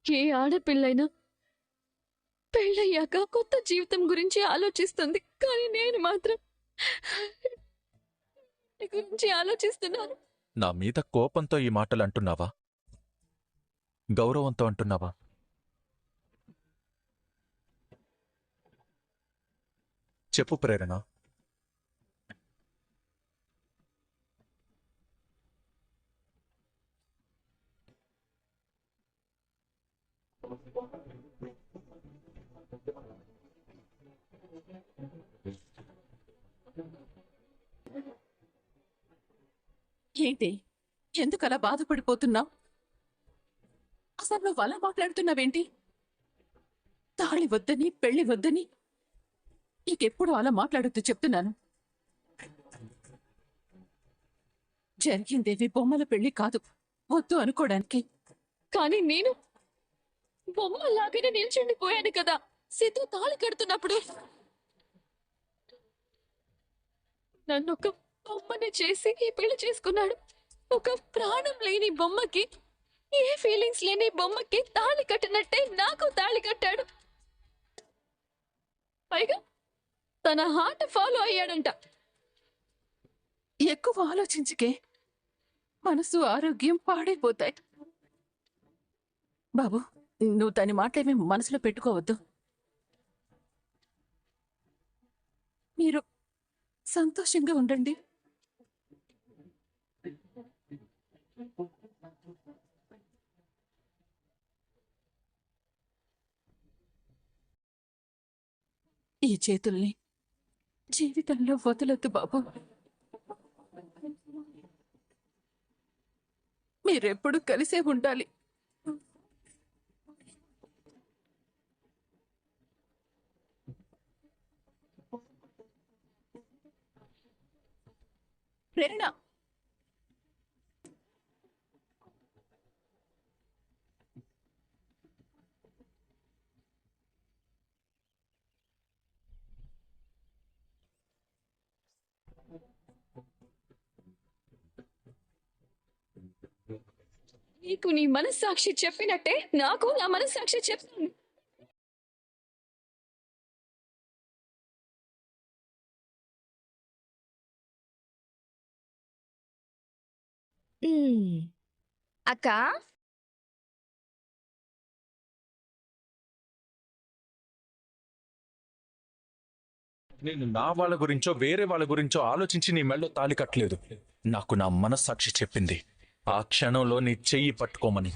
ఏ ఆడపిల్లైనా పెళ్ళయ్యాక కొత్త జీవితం గురించి ఆలోచిస్తుంది. కానీ నేను మాత్రం నీ గురించి ఆలోచిస్తున్నాను. నా మీద కోపంతో ఈ మాటలు అంటున్నావా? గౌరవంతో అంటున్నావా? చెప్పు ప్రేరణ. ఏంటి? ఎందుకలా బాధపడిపోతున్నావు? అసలు నువ్వు అలా మాట్లాడుతున్నావేంటి? తాళి వద్దని, పెళ్లి వద్దని నీకెప్పుడు అలా మాట్లాడొద్దు చెప్తున్నాను. జరిగిందేవి బొమ్మల పెళ్లి కాదు, వద్దు అనుకోవడానికి. కానీ నేను బొమ్మలాగానే నిల్చుండిపోయాను కదా సిద్ధు తాళి కడుతున్నప్పుడు. నన్ను ఒక బొమ్మని చేసి ఈ పెళ్లి చేసుకున్నాడు. ఒక ప్రాణం లేని బొమ్మకి, ఏ ఫీలింగ్స్ లేని బొమ్మకి తాళి కట్టినట్టే నాకు తాళి కట్టాడు. పైగా తన హార్ట్ ఫాలో అయ్యాడంట. ఎక్కువ ఆలోచించకే, మనసు ఆరోగ్యం పాడైపోతాయి. బాబు, నువ్వు దాని మాటలేమీ మనసులో పెట్టుకోవద్దు. మీరు సంతోషంగా ఉండండి. ఈ చేతుల్ని జీవితంలో వదలొద్దు బాబు. మీరెప్పుడు కలిసే ఉండాలి. ప్రేరణ, నీకు నీ మనస్సాక్షి చెప్పినట్టే నాకు నా మనస్సాక్షి చెప్తుంది. అక్క, నేను నా వాళ్ళ గురించో వేరే వాళ్ళ గురించో ఆలోచించి నీ మెళ్ళో తాళి కట్టలేదు. నాకు నా మనస్సాక్షి చెప్పింది ఆ క్షణంలో నీ చెయ్యి పట్టుకోమని.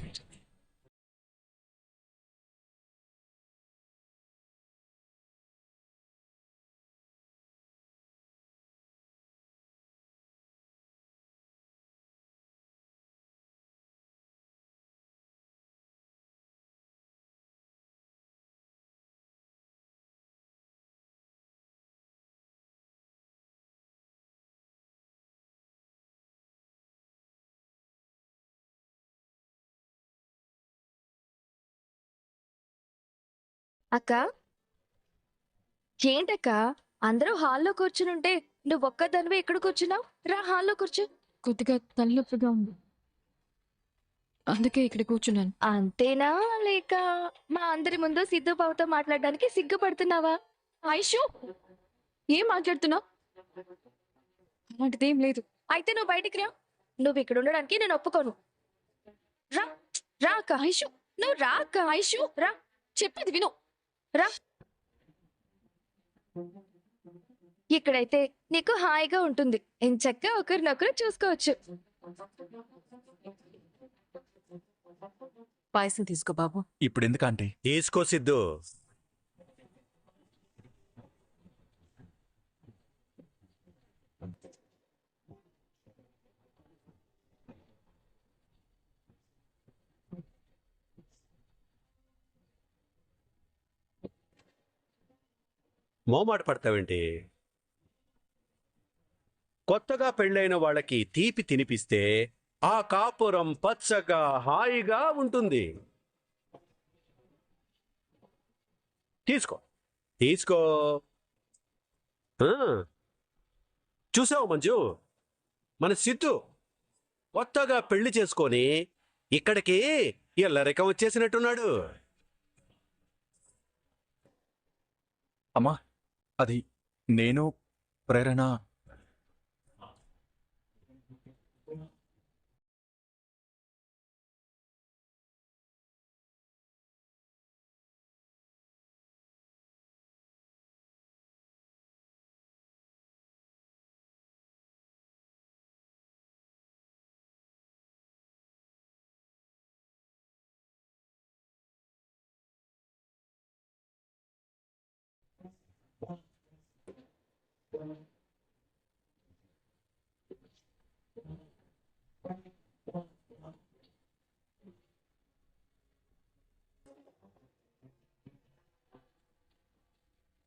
అక్క, ఏంటక్క అందరూ హాల్లో కూర్చునుంటే నువ్వు ఒక్కదానివే ఇక్కడ కూర్చున్నావు? రా హాల్లో కూర్చో. కొద్దిగా తలనొప్పిగా ఉంది, అందుకే ఇక్కడ కూర్చున్నాను. అంతేనా, లేక మా అందరి ముందు సిద్ధు బావతో మాట్లాడడానికి సిగ్గుపడుతున్నావా? ఐషు, ఏం మాట్లాడుతున్నావు? అలాంటిదేం లేదు. అయితే నువ్వు బయటికి రా. నువ్వు ఇక్కడ ఉండడానికి నేను ఒప్పుకోను. రా రా అక్క. ఐషు, నువ్వు రా అక్క. ఐషు, రా, చెప్పేది విను. రా. ఇక్కడైతే నీకు హాయిగా ఉంటుంది. ఎంచక్కా ఒకరినొకరు చూసుకోవచ్చు. పాయసం తీసుకో బాబు. ఇప్పుడు ఎందుకంటే తీసుకో సిద్ధు. మోమాట పడతావేంటి? కొత్తగా పెళ్ళైన వాళ్ళకి తీపి తినిపిస్తే ఆ కాపురం పచ్చగా హాయిగా ఉంటుంది. తీసుకో తీసుకో. చూసావు మంజు, మన సిద్ధు కొత్తగా పెళ్లి చేసుకొని ఇక్కడికి ఎల్లరికం వచ్చేసినట్టున్నాడు. అమ్మా, అది నేను ప్రేరణ.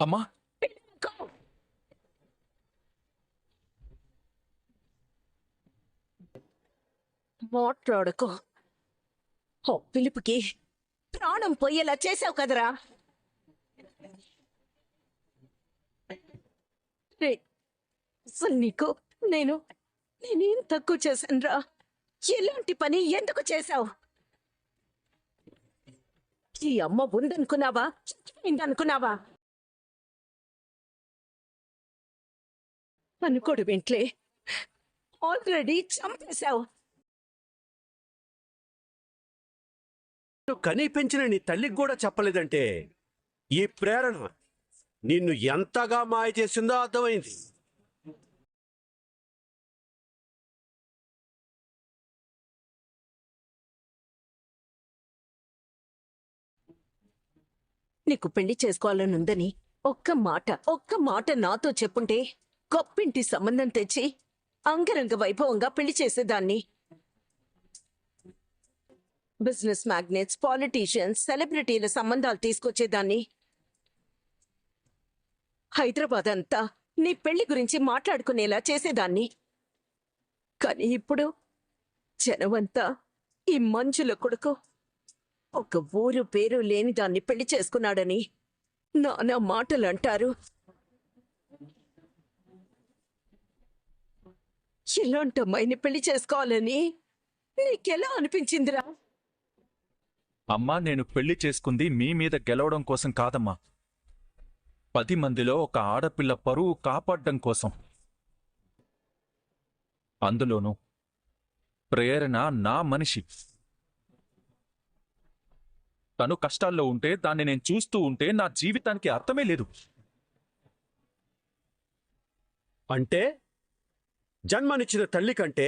అమ్మా, మాట్లాడుకో. ఓ పిలుపుకి ప్రాణం పోయేలా చేసావు కదరా. రే, అసలు నీకు నేనేం తక్కువ చేశానురా? ఎలాంటి పని ఎందుకు చేశావు? ఈ అమ్మ ఉందనుకున్నావా, చచ్చిపోయిందనుకున్నావా? అనుకోడు వెంట్లే, ఆల్రెడీ చంపేశావు. కనీ పెంచిన నీ తల్లికి కూడా చెప్పలేదంటే ఈ ప్రేరణ నిన్ను ఎంతగా మాయ చేసిందో అర్థమైంది. నీకు పెళ్లి చేసుకోవాలనుందని ఒక్క మాట నాతో చెప్పుంటే గొప్పింటి సంబంధం తెచ్చి అంగరంగ వైభవంగా పెళ్లి చేసేదాన్ని. బిజినెస్ మ్యాగ్నెట్స్, పాలిటీషియన్స్, సెలబ్రిటీల సంబంధాలు తీసుకొచ్చేదాన్ని. హైదరాబాద్ అంతా నీ పెళ్లి గురించి మాట్లాడుకునేలా చేసేదాన్ని. కానీ ఇప్పుడు జనమంతా ఈ మంజుల కొడుకు ఒక ఊరు పేరు లేని దాన్ని పెళ్లి చేసుకున్నాడని నానా మాటలు అంటారు. ఇలాంటి అమ్మాయిని పెళ్లి చేసుకోవాలని నీకెలా అనిపించిందిరా? అమ్మా, నేను పెళ్లి చేసుకుంది మీ మీద గెలవడం కోసం కాదమ్మా. 10 మందిలో ఒక ఆడపిల్ల పరువు కాపాడడం కోసం. అందులోనూ ప్రేరణ నా మనిషి. తను కష్టాల్లో ఉంటే దాన్ని నేను చూస్తూ ఉంటే నా జీవితానికి అర్థమే లేదు. అంటే జన్మనిచ్చిన తల్లి కంటే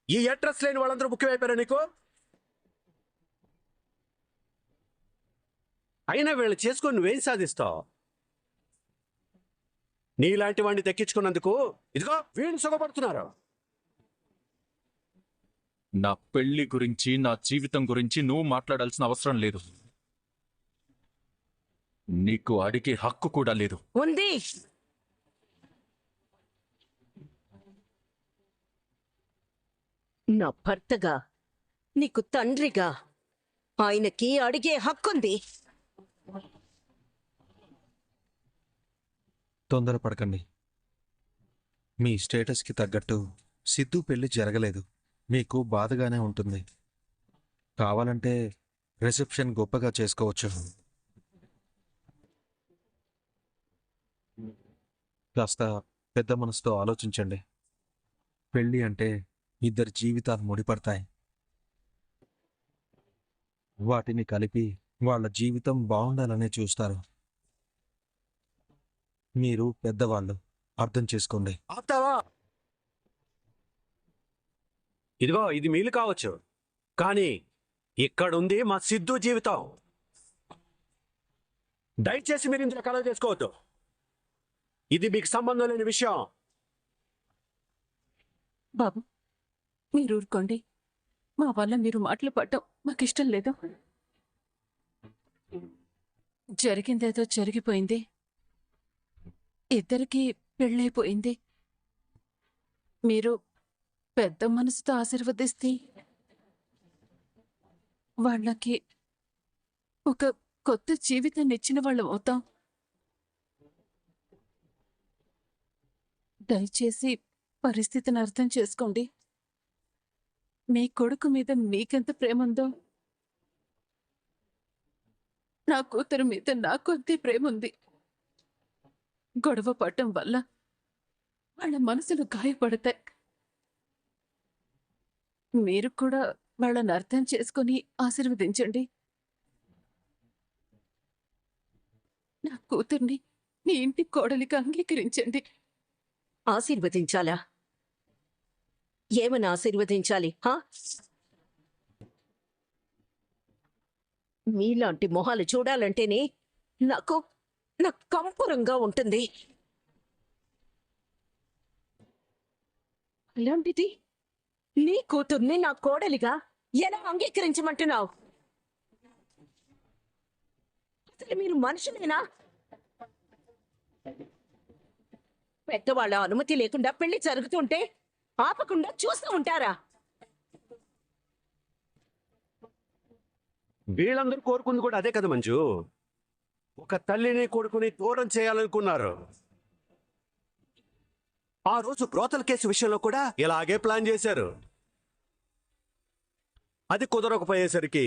ఈ అడ్రస్ లేని వాళ్ళందరూ ముఖ్యమైపోయారా నీకు? అయినా వీళ్ళు చేసుకొని నువ్వేం సాధిస్తావు? నీలాంటి వాడిని దక్కించుకున్నందుకు ఇదిగో వీళ్ళు సుఖపడుతున్నారు. నా పెళ్లి గురించి, నా జీవితం గురించి నువ్వు మాట్లాడాల్సిన అవసరం లేదు. నీకు అడిగే హక్కు కూడా లేదు. ఉంది. నా భర్తగా, నీకు తండ్రిగా ఆయనకి అడిగే హక్కుంది. తొందరపడకండి. మీ స్టేటస్కి తగ్గట్టు సిద్ధు పెళ్లి జరగలేదు. మీకు బాధగానే ఉంటుంది. కావాలంటే రిసెప్షన్ గొప్పగా చేసుకోవచ్చు. కాస్త పెద్ద మనసుతో ఆలోచించండి. పెళ్లి అంటే ఇద్దరి జీవితాలు ముడిపడతాయి. వాటిని కలిపి వాళ్ళ జీవితం బాగుండాలనే చూస్తారు. మీరు పెద్దవాళ్ళు, అర్థం చేసుకోండి. ఆపుతావా? ఇదిగో ఇది మీలు కావచ్చు, కానీ ఇక్కడుంది మా సిద్ధు జీవితం. దయచేసి మీరు ఇందులో కలవ చేసుకోవద్దు. ఇది మీకు సంబంధం లేని విషయం. బాబు, మీరు ఊరుకోండి. మా వల్ల మీరు మాటలు పడటం మాకిష్టం లేదు. జరిగిందేదో జరిగిపోయింది. ఇద్దరికీ పెళ్ళైపోయింది. మీరు పెద్ద మనసుతో ఆశీర్వదిస్తే వాళ్ళకి ఒక కొత్త జీవితాన్ని ఇచ్చిన వాళ్ళం అవుతాం. దయచేసి పరిస్థితిని అర్థం చేసుకోండి. మీ కొడుకు మీద మీకెంత ప్రేమ ఉందో నా కూతురు మీద నాకు అంతే ప్రేమ ఉంది. గొడవ పడటం వల్ల వాళ్ళ మనసులు గాయపడతాయి. మీరు కూడా వాళ్ళని అర్థం చేసుకొని ఆశీర్వదించండి. నా కూతుర్ని మీ ఇంటి కోడలిగా అంగీకరించండి. ఆశీర్వదించాలా? ఏమని ఆశీర్వదించాలి? హా? మీలాంటి మొహాలు చూడాలంటేనే నాకు కంపురంగా ఉంటుంది. అలాంటిది నీ కూతుర్ని నా కోడలిగా ఎలా అంగీకరించమంటున్నావు? అసలు మీరు మనుషులేనా? పెద్దవాళ్ళ అనుమతి లేకుండా పెళ్లి జరుగుతుంటే ఆపకుండా చూస్తూ ఉంటారా? వీళ్ళందరూ కోరుకుంది కూడా అదే కదా మంజు. ఒక తల్లిని కొడుకుని దూరం చేయాలనుకున్నారు. ఆ రోజు బ్రోతల్ కేసు విషయంలో కూడా ఇలాగే ప్లాన్ చేశారు. అది కుదరకపోయేసరికి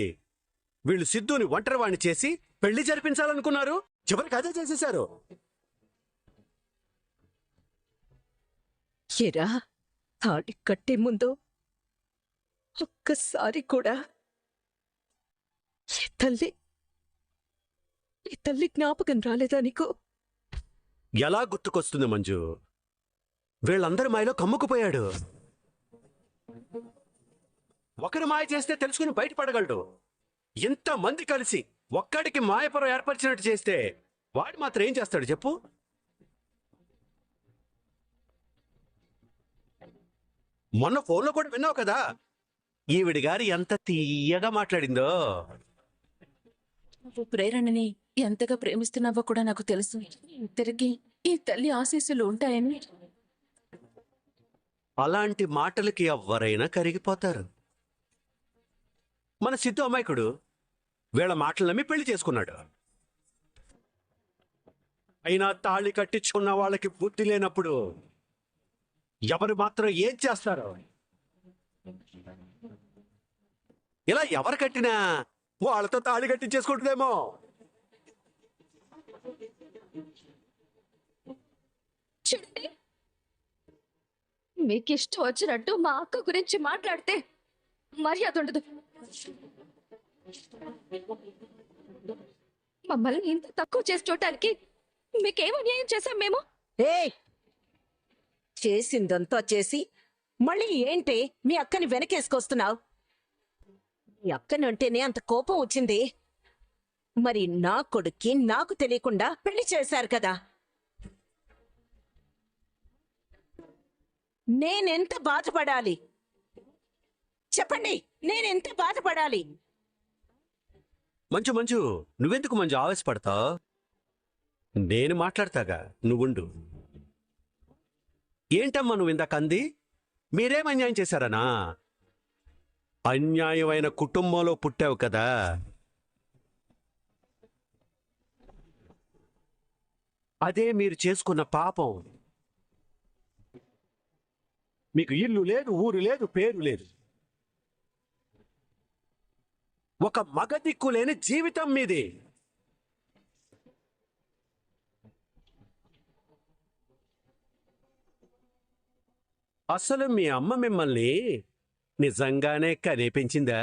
వీళ్ళు సిద్ధుని ఒంటరివాణ్ణి చేసి పెళ్లి జరిపించాలనుకున్నారు. చివరికి అదే చేసేశారు. ఎరా, తాడి కట్టే ముందు ఒక్కసారి కూడా ఈ తల్లి జ్ఞాపకం రాలేదా నీకు? ఎలా గుర్తుకొస్తుంది మంజు? వీళ్ళందరి మాయలో కమ్ముకుపోయాడు. ఒకరు మాయ చేస్తే తెలుసుకుని బయటపడగలడు. ఇంతమంది కలిసి ఒక్కడికి మాయపురం ఏర్పరిచినట్టు చేస్తే వాడు మాత్రం ఏం చేస్తాడు చెప్పు? మొన్న ఫోన్లో కూడా విన్నావు కదా, ఈవిడి గారు ఎంత తీయగా మాట్లాడిందో. నువ్వు ప్రేరణని ఎంతగా ప్రేమిస్తున్నావో కూడా నాకు తెలుసు. తిరిగి ఈ తల్లి ఆశీస్సులు ఉంటాయని. అలాంటి మాటలకి ఎవ్వరైనా కరిగిపోతారు. మన సిద్ధు అమాయకుడు వీళ్ళ మాటలు నమ్మి పెళ్లి చేసుకున్నాడు. అయినా తాళి కట్టించుకున్న వాళ్ళకి బుద్ధి లేనప్పుడు ఎవరు మాత్రం ఏం చేస్తారో. ఇలా ఎవరు కట్టినా వాళ్ళతో తాళి కట్టించేసుకుంటుందేమో. చూడండి, మీకు ఇష్టం వచ్చినట్టు మా అక్క గురించి మాట్లాడితే మర్యాద ఉండదు. మమ్మల్ని ఇంత తక్కువ చేసి చూడటానికి మీకేం అన్యాయం చేశాం మేము? ఏయ్, చేసిందంతా చేసి మళ్ళీ ఏంటి మీ అక్కని వెనకేసుకొస్తున్నావు? మీ అక్కనంటేనే అంత కోపం వచ్చింది. మరి నా కొడుక్కి నాకు తెలియకుండా పెళ్లి చేశారు కదా. నేనెంత బాధపడాలి చెప్పండి? నేనెంత బాధపడాలి? మంచు మంచు, నువ్వెందుకు మంచు ఆవేశపడతావు? నేను మాట్లాడతాగా, నువ్వుండు. ఏంటమ్మా నువ్వు ఇందాక అంది? మీరేం అన్యాయం చేశారనా? అన్యాయమైన కుటుంబంలో పుట్టావు కదా. అదే మీరు చేసుకున్న పాపం. మీకు ఇల్లు లేదు, ఊరు లేదు, పేరు లేదు. ఒక మగ దిక్కు లేని జీవితం మీది. అసలు మీ అమ్మ మిమ్మల్ని నిజంగానే కనిపించిందా?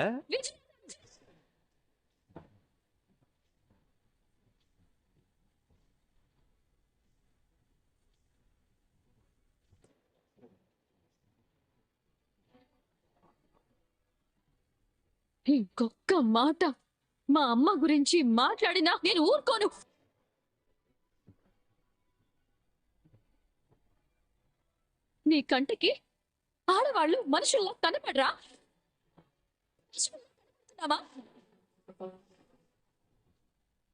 ఇంకొక్క మాట మా అమ్మ గురించి మాట్లాడినా నేను ఊరుకోను. నీ కంటికి ఆడవాళ్ళు మనుషుల్లో కనపడరా?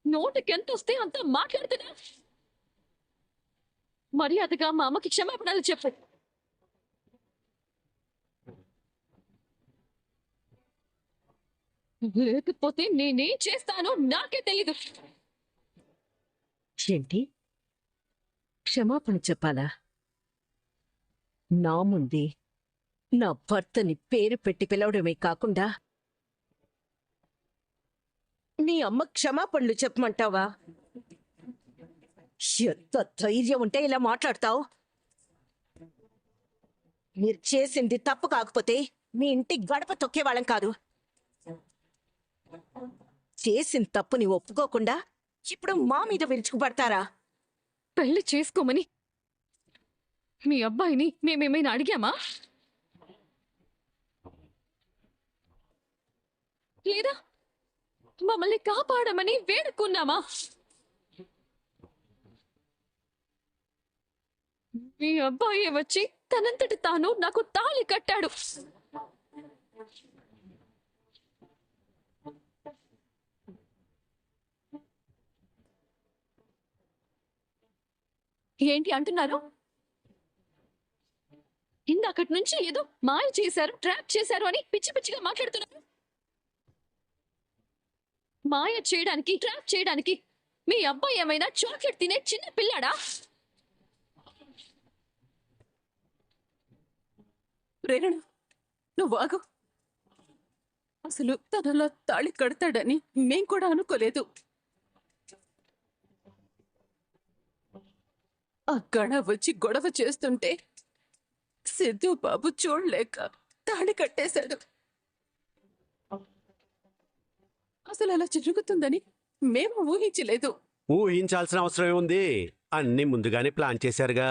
నోటికి ఎంత వస్తే అంత మాట్లాడుతున్నా. మర్యాదగా మా అమ్మకి క్షమాపణలు చెప్పు. లేకపోతే నేనేం చేస్తానో నాకే తెలీదు. ఏంటి, క్షమాపణ చెప్పాలా? నా ముందే నా భర్తని పేరు పెట్టి పిలవడమే కాకుండా నీ అమ్మ క్షమాపణలు చెప్పమంటావా? ఎంత ధైర్యం ఉంటే ఇలా మాట్లాడతావు? మీరు చేసింది తప్పు కాకపోతే మీ ఇంటి గడప తొక్కేవాళ్ళం కాదు. చేసిన తప్పుని ఒప్పుకోకుండా ఇప్పుడు మా మీద విరుచుకుపడతారా? పెళ్లి చేసుకోమని మీ అబ్బాయిని మేమేమైనా అడిగామా? లేదా మమ్మల్ని కాపాడమని వేడుకున్నామా? మీ అబ్బాయి వచ్చి తనంతటి తాను నాకు తాళి కట్టాడు. ఏంటి అంటున్నారు? ఇందాకటి నుంచి ఏదో మాయ చేశారు, ట్రాప్ చేశారు అని పిచ్చి పిచ్చిగా మాట్లాడుతున్నారు. మాయ చేయడానికి, ట్రాప్ చేయడానికి మీ అబ్బాయి ఏమైనా చాక్లెట్ తినే చిన్న పిల్లాడా? ప్రేరణ, నువ్వు ఆగు. అసలు తనలా తాళి కడతాడని మేం కూడా అనుకోలేదు. ఆ గణ వచ్చి గొడవ చేస్తుంటే సిద్ధు బాబు చూడలేక తాళి కట్టేశాడు. అసలు అలా జరుగుతుందని మేము ఊహించలేదు. ఊహించాల్సిన అవసరం ఏముంది? అన్ని ముందుగానే ప్లాన్ చేశారుగా.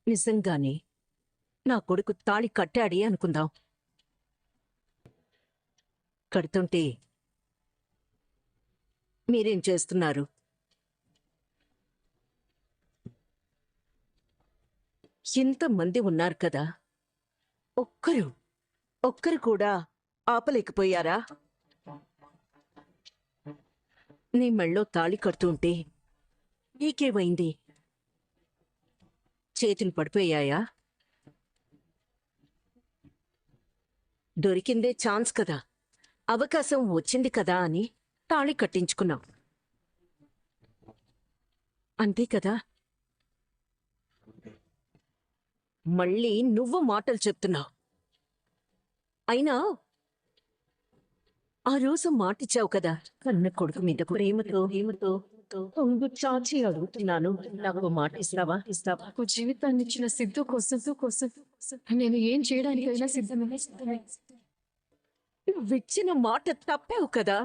నిజంగానే నా కొడుకు తాళి కట్టాడి అనుకుందాం. కడుతుంటే మీరేం చేస్తున్నారు? ఇంతమంది ఉన్నారు కదా, ఒక్కరు కూడా ఆపలేకపోయారా? నీ మెళ్ళో తాళి కడుతుంటే నీకేమైంది? చేతులు పడిపోయాయా? దొరికిందే ఛాన్స్ కదా, అవకాశం వచ్చింది కదా అని తాళి కట్టించుకున్నాం, అంతే కదా? మళ్ళీ నువ్వు మాటలు చెప్తున్నావు. అయినా ఆ రోజు మాటిచ్చావు కదా, కన్న కొడుకు మీద ప్రేమతో కొంగు చాచి అడుగుతున్నాను, నాకు మాట ఇస్తావా? నాకు జీవితాన్ని ఇచ్చిన సిద్ధు కోసం నేను ఏం చేయడానికైనా సిద్ధమే. నువ్విచ్చిన మాట తప్పావు కదా,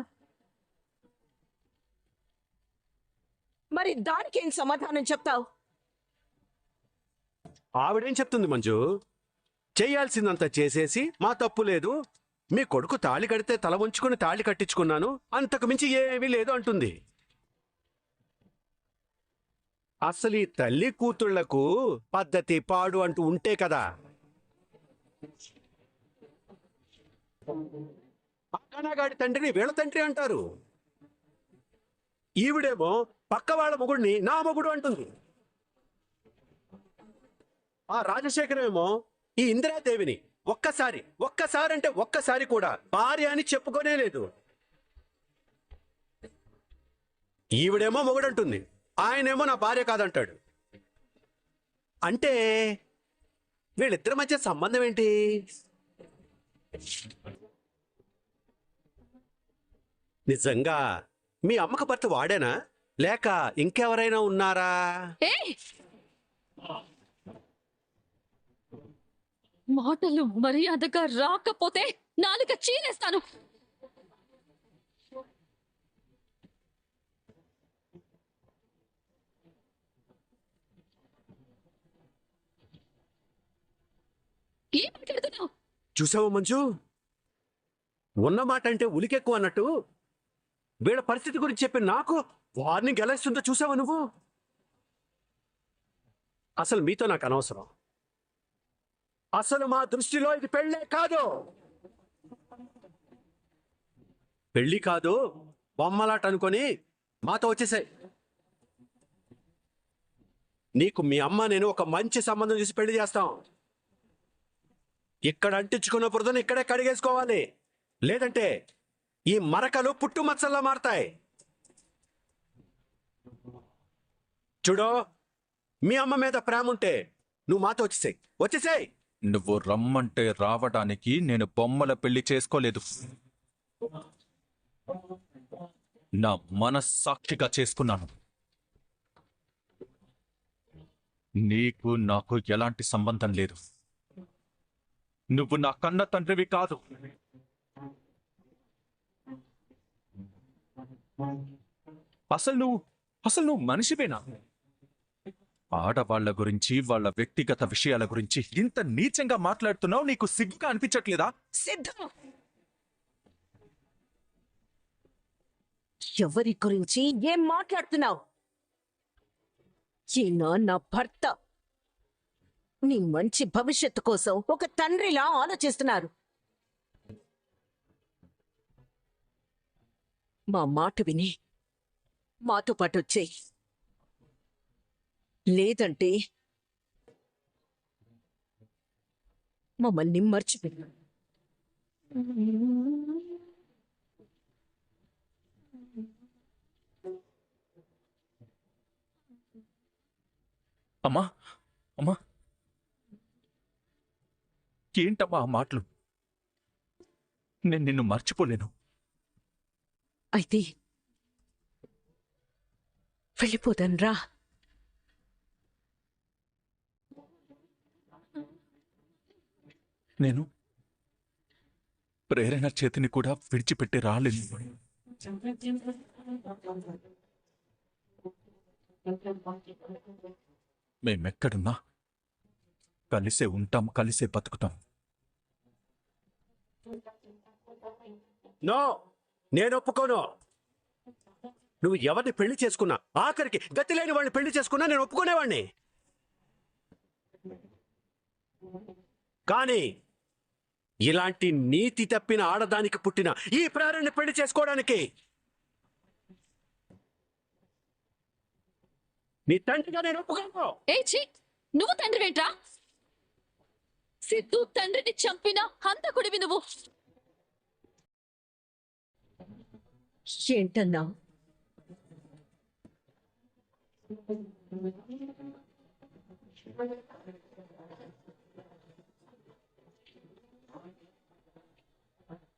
మరి దానికేం సమాధానం చెప్తావు? ఆవిడేం చెప్తుంది మంజు? చెయ్యాల్సిందంతా చేసేసి మా తప్పు లేదు, మీ కొడుకు తాళి కడితే తల ఉంచుకుని తాళి కట్టించుకున్నాను, అంతకు మించి ఏమీ లేదు అంటుంది. అసలు ఈ తల్లి కూతుళ్లకు పద్ధతి పాడు అంటూ ఉంటే కదా. అక్కనగాడి తండ్రిని వీళ్ళ తండ్రి అంటారు. ఈవిడేమో పక్క వాళ్ళ మొగుడిని నా మొగుడు అంటుంది. ఆ రాజశేఖరమేమో ఈ ఇందిరాదేవిని ఒక్కసారి అంటే ఒక్కసారి కూడా భార్య అని చెప్పుకోనే లేదు. ఈవిడేమో మొగుడంటుంది, ఆయనేమో నా భార్య కాదంటాడు. అంటే వీళ్ళిద్దరి మధ్య సంబంధం ఏంటి? నిజంగా మీ అమ్మక భర్త వాడేనా, లేక ఇంకెవరైనా ఉన్నారా? మాటలు మర్యాదగా రాకపోతే నాలుక చీరేస్తాను. ఏం మాట్లాడుతున్నావు? చూసావు మంజు, ఉన్న మాట అంటే ఉలికెక్కువ అన్నట్టు వీళ్ళ పరిస్థితి గురించి చెప్పి నాకు వార్నింగ్ ఎలా ఇస్తుందో చూసావా నువ్వు? అసలు మీతో నాకు అనవసరం. అసలు మా దృష్టిలో ఇది పెళ్ళే కాదు, పెళ్ళి కాదు, బొమ్మలాట అనుకొని మాతో వచ్చేసాయి. నీకు మీ అమ్మ నేను ఒక మంచి సంబంధం చూసి పెళ్లి చేస్తాం. ఇక్కడ అంటించుకున్న బురదను ఇక్కడే కడిగేసుకోవాలి, లేదంటే ఈ మరకలు పుట్టు మచ్చల్లా మారతాయి. చూడో, మీ అమ్మ మీద ప్రేమ ఉంటే నువ్వు మాతో వచ్చేసాయి. నువ్వు రమ్మంటే రావడానికి నేను బొమ్మల పెళ్లి చేసుకోలేదు. నా మనస్సాక్షిగా చేసుకున్నాను. నీకు నాకు ఎలాంటి సంబంధం లేదు. నువ్వు నా కన్న తండ్రివి కాదు. అసలు నువ్వు మనిషివేనా? ఆడవాళ్ల గురించి, వాళ్ళ వ్యక్తిగత విషయాల గురించి ఇంత నీచంగా మాట్లాడుతున్నావు. నీకు సిగ్గుగా అనిపించట్లేదా? సిద్ధు, ఎవరి గురించి ఏం మాట్లాడుతున్నావు? ఈయన నా భర్త. నీ మంచి భవిష్యత్తు కోసం ఒక తండ్రిలా ఆలోచిస్తున్నారు. మా మాట విని మాతో పాటు వచ్చేయి. లేదంటే మమ్మల్ని మర్చిపోయి. అమ్మా, అమ్మా, ఏంటమ్మా ఆ మాటలు? నేను నిన్ను మర్చిపోలేను. అయితే వెళ్ళిపోదాన్రా. నేను ప్రేరణ చేతిని కూడా విడిచిపెట్టి రాలేను. మేమెక్కడున్నా కలిసే ఉంటాం, కలిసే బతుకుతాం. నో, నేను ఒప్పుకోను. నువ్వు ఎవరిని పెళ్లి చేసుకున్నా, ఆఖరికి గతి లేని వాడిని పెళ్లి చేసుకున్నా నేను ఒప్పుకునేవాడిని. కానీ ఇలాంటి నీతి తప్పిన ఆడదానికి పుట్టిన ఈ ప్రేరణని పెళ్లి చేసుకోవడానికి నీ తండ్రిగా నేను ఒప్పుకోను. ఏ ఛీ, నువ్వు తండ్రివేంట్రా? సిద్ధు తండ్రిని చంపిన హంతకుడివి నువ్వు. ఏంటన్నా?